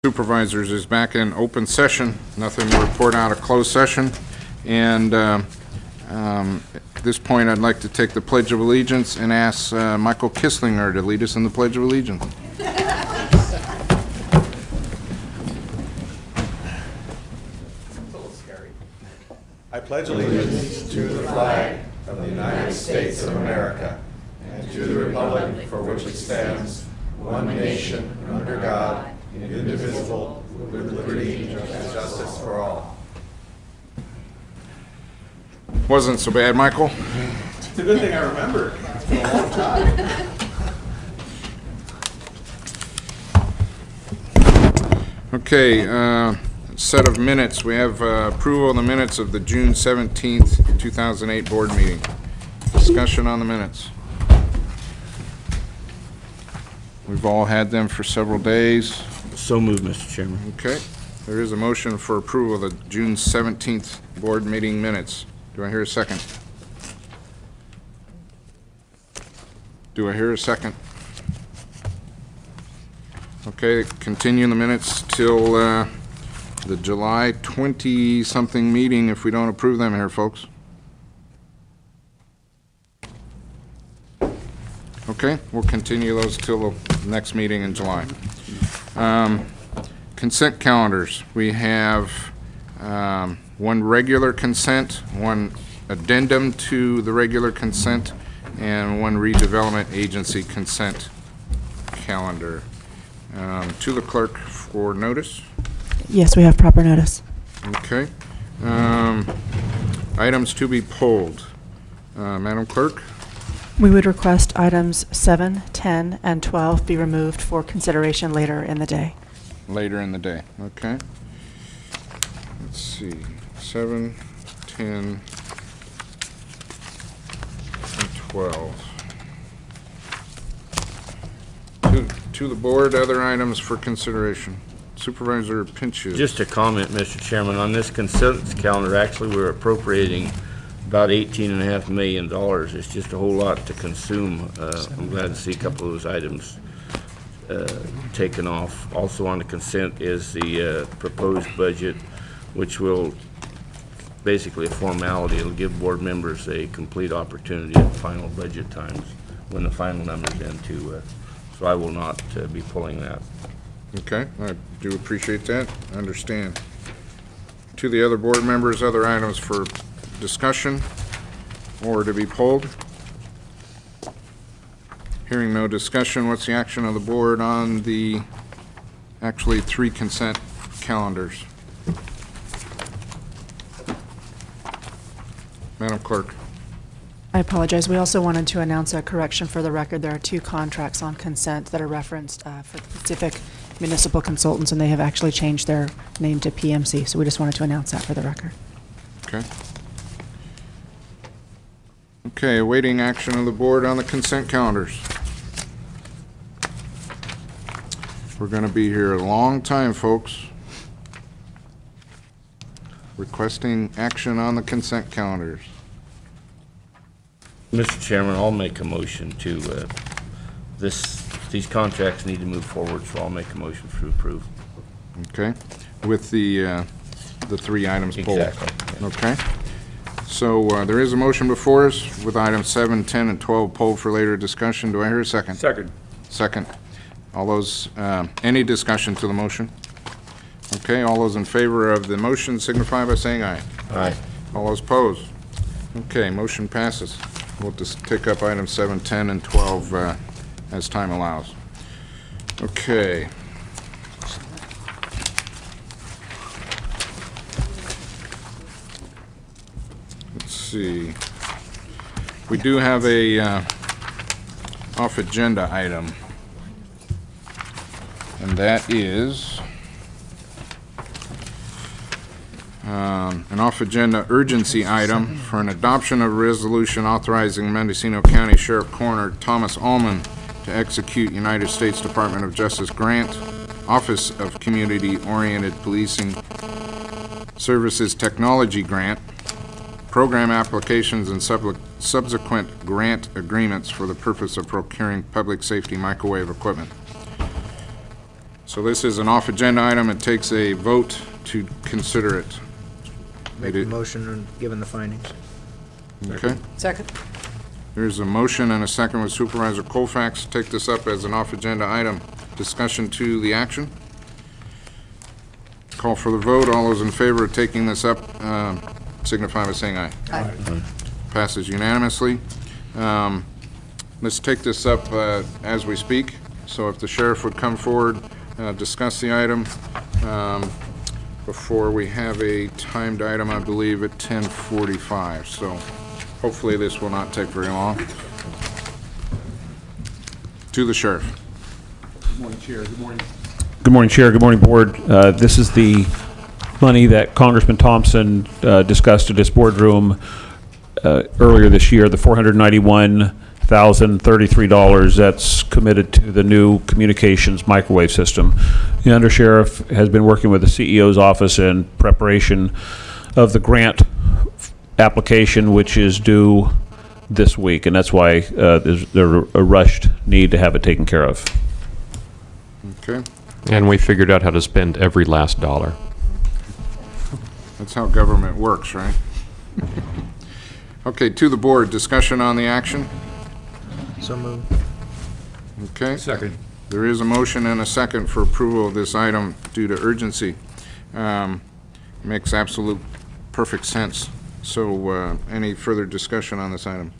Supervisors is back in open session. Nothing to report out of closed session. And at this point, I'd like to take the Pledge of Allegiance and ask Michael Kisslinger to lead us in the Pledge of Allegiance. I pledge allegiance to the flag of the United States of America and to the republic for which it stands, one nation, under God, indivisible, with liberty and justice for all. Wasn't so bad, Michael. It's a good thing I remember. It's been a long time. Okay, set of minutes. We have approval of the minutes of the June 17th, 2008 board meeting. Discussion on the minutes. We've all had them for several days. So moved, Mr. Chairman. Okay, there is a motion for approval of the June 17th board meeting minutes. Do I hear a second? Do I hear a second? Okay, continue the minutes till the July 20-something meeting if we don't approve them here, folks. Okay, we'll continue those till the next meeting in July. Consent calendars. We have one regular consent, one addendum to the regular consent, and one redevelopment agency consent calendar. To the clerk for notice. Yes, we have proper notice. Okay. Items to be pulled. Madam Clerk? We would request items 7, 10, and 12 be removed for consideration later in the day. Later in the day, okay. Let's see, 7, 10, and 12. To the board, other items for consideration. Supervisor Pinchuk. Just a comment, Mr. Chairman, on this consent calendar, actually, we're appropriating about $18.5 million. It's just a whole lot to consume. I'm glad to see a couple of those items taken off. Also on the consent is the proposed budget, which will basically a formality. It'll give board members a complete opportunity at final budget times when the final number's in to, so I will not be pulling that. Okay, I do appreciate that. I understand. To the other board members, other items for discussion or to be pulled? Hearing no discussion, what's the action of the board on the actually 3 consent calendars? Madam Clerk. I apologize. We also wanted to announce a correction for the record. There are 2 contracts on consent that are referenced for Pacific Municipal Consultants, and they have actually changed their name to PMC. So we just wanted to announce that for the record. Okay. Okay, awaiting action of the board on the consent calendars. We're going to be here a long time, folks. Requesting action on the consent calendars. Mr. Chairman, I'll make a motion to, these contracts need to move forward, so I'll make a motion to approve. Okay, with the 3 items pulled. Exactly. Okay. So there is a motion before us with items 7, 10, and 12 pulled for later discussion. Do I hear a second? Second. Second. All those, any discussion to the motion? Okay, all those in favor of the motion signify by saying aye. Aye. All those opposed? Okay, motion passes. We'll just take up items 7, 10, and 12 as time allows. Okay. Let's see. We do have a off-agenda item, and that is an off-agenda urgency item for an adoption of a resolution authorizing Mendocino County Sheriff Coroner Thomas Allman to execute United States Department of Justice grant, Office of Community-Oriented Policing Services Technology Grant, program applications and subsequent grant agreements for the purpose of procuring public safety microwave equipment. So this is an off-agenda item. It takes a vote to consider it. Make a motion and given the findings. Okay? Second. There's a motion and a second with Supervisor Colfax. Take this up as an off-agenda item. Discussion to the action. Call for the vote. All those in favor of taking this up signify by saying aye. Aye. Passes unanimously. Let's take this up as we speak. So if the sheriff would come forward, discuss the item before we have a timed item, I believe, at 10:45. So hopefully this will not take very long. To the sheriff. Good morning, Chair. Good morning, Board. This is the money that Congressman Thompson discussed at his boardroom earlier this year, the $491,033 that's committed to the new communications microwave system. The undersheriff has been working with the CEO's office in preparation of the grant application, which is due this week, and that's why there's a rushed need to have it taken care of. Okay? And we figured out how to spend every last dollar. That's how government works, right? Okay, to the board, discussion on the action. So moved. Okay? Second. There is a motion and a second for approval of this item due to urgency. Makes absolute perfect sense. So, any further discussion on this item?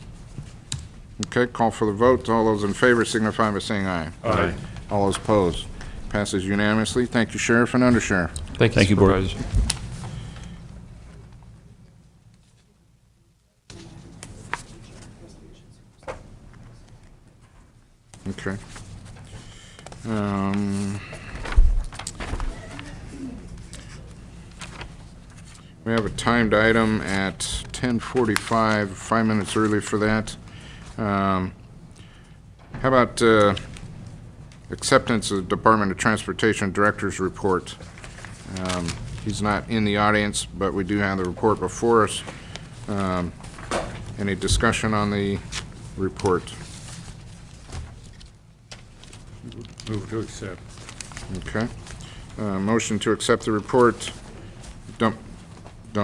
Okay, call for the vote. All those in favor signify by saying aye. Aye. All those opposed. Passes unanimously. Thank you, Sheriff and Undersheriff. Thank you, Board. Supervisor. Okay. We have a timed item at 10:45, 5 minutes early for that. How about acceptance of Department of Transportation Director's report? He's not in the audience, but we do have the report before us. Any discussion on the report? Move to accept. Okay. Motion to accept the report. Don't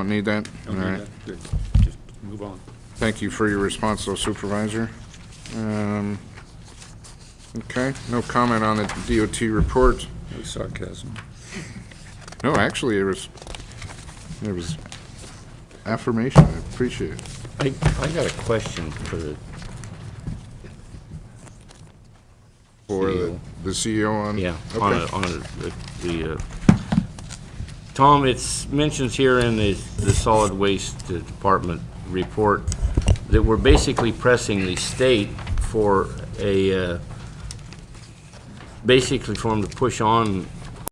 need that? All right. Just move on. Thank you for your response, though, Supervisor. Okay, no comment on the DOT report. No sarcasm. No, actually, it was affirmation. I appreciate it. I got a question for the For CEO. the CEO on? Yeah, Okay. on the Tom, it's mentions here in the solid waste department report that we're basically pressing the state for basically for them to push on